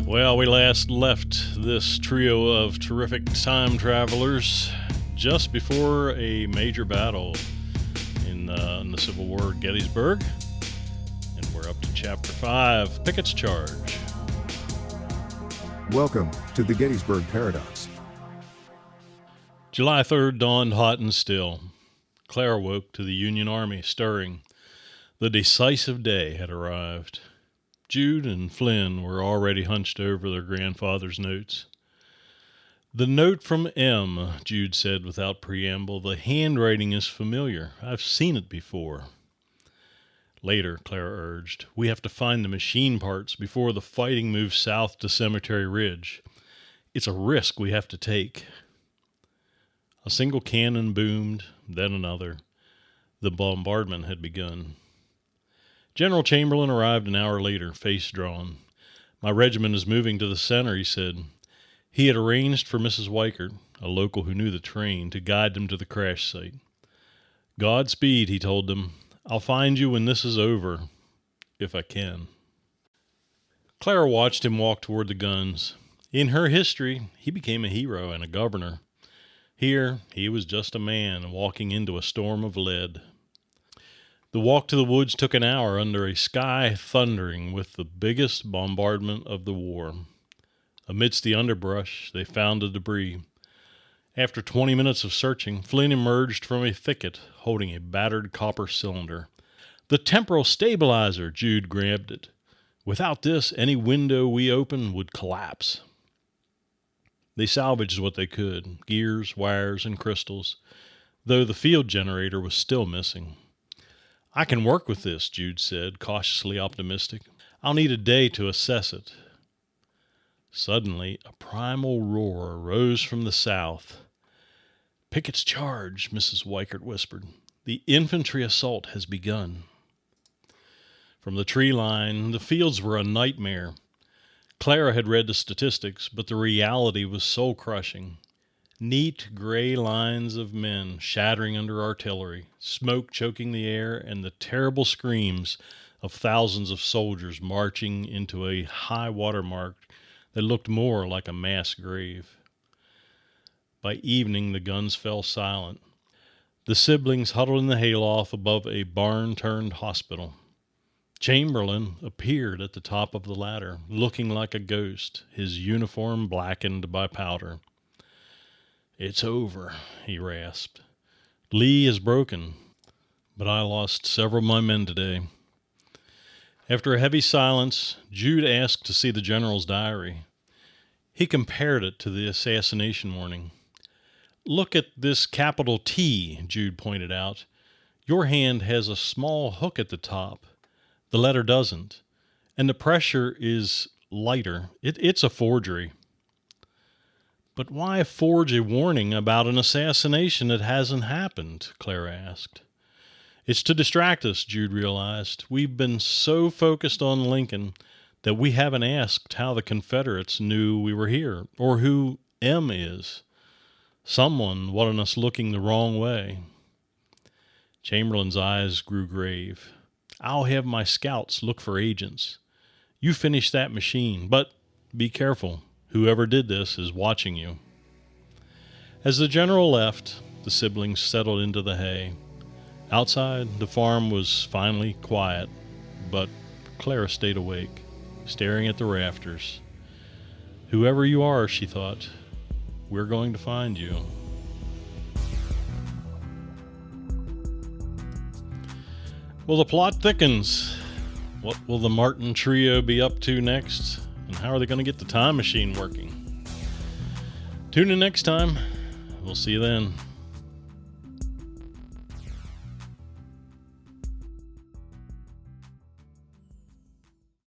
Well, we last left this trio of terrific time travelers just before a major battle in the Civil War at Gettysburg. And we're up to Chapter 5, Pickett's Charge. Welcome to the Gettysburg Paradox. July 3rd dawned hot and still. Clara woke to the Union Army stirring. The decisive day had arrived. Jude and Flynn were already hunched over their grandfather's notes. "The note from M," Jude said without preamble. "The handwriting is familiar. I've seen it before." "Later," Clara urged. "We have to find the machine parts before the fighting moves south to Cemetery Ridge. It's a risk we have to take." A single cannon boomed, then another. The bombardment had begun. General Chamberlain arrived an hour later, face drawn. "My regiment is moving to the center," he said. He had arranged for Mrs. Weikert, a local who knew the train, to guide them to the crash site. "Godspeed," he told them. "I'll find you when this is over, if I can." Clara watched him walk toward the guns. In her history, he became a hero and a governor. Here, he was just a man walking into a storm of lead. The walk to the woods took an hour under a sky thundering with the biggest bombardment of the war. Amidst the underbrush, they found the debris. After 20 minutes of searching, Flynn emerged from a thicket holding a battered copper cylinder. "The temporal stabilizer!" Jude grabbed it. "Without this, any window we open would collapse." They salvaged what they could, gears, wires, and crystals, though the field generator was still missing. "I can work with this," Jude said, cautiously optimistic. "I'll need a day to assess it." Suddenly, a primal roar rose from the south. "Pickett's charge," Mrs. Weikert whispered. "The infantry assault has begun." From the tree line, the fields were a nightmare. Clara had read the statistics, but the reality was soul-crushing. Neat gray lines of men shattering under artillery, smoke choking the air, and the terrible screams of thousands of soldiers marching into a high water mark that looked more like a mass grave. By evening, the guns fell silent. The siblings huddled in the hayloft above a barn-turned hospital. Chamberlain appeared at the top of the ladder, looking like a ghost, his uniform blackened by powder. "It's over," he rasped. "Lee is broken, but I lost several of my men today." After a heavy silence, Jude asked to see the general's diary. He compared it to the assassination warning. "Look at this capital T," Jude pointed out. "Your hand has a small hook at the top. The letter doesn't. And the pressure is lighter. It's a forgery." "But why forge a warning about an assassination that hasn't happened?" Clara asked. "It's to distract us," Jude realized. "We've been so focused on Lincoln that we haven't asked how the Confederates knew we were here, or who M is. Someone wanted us looking the wrong way." Chamberlain's eyes grew grave. "I'll have my scouts look for agents. You finish that machine, but be careful. Whoever did this is watching you." As the general left, the siblings settled into the hay. Outside, the farm was finally quiet, but Clara stayed awake, staring at the rafters. "Whoever you are," she thought, "we're going to find you." Well, the plot thickens. What will the Martin trio be up to next? And how are they going to get the time machine working? Tune in next time. We'll see you then.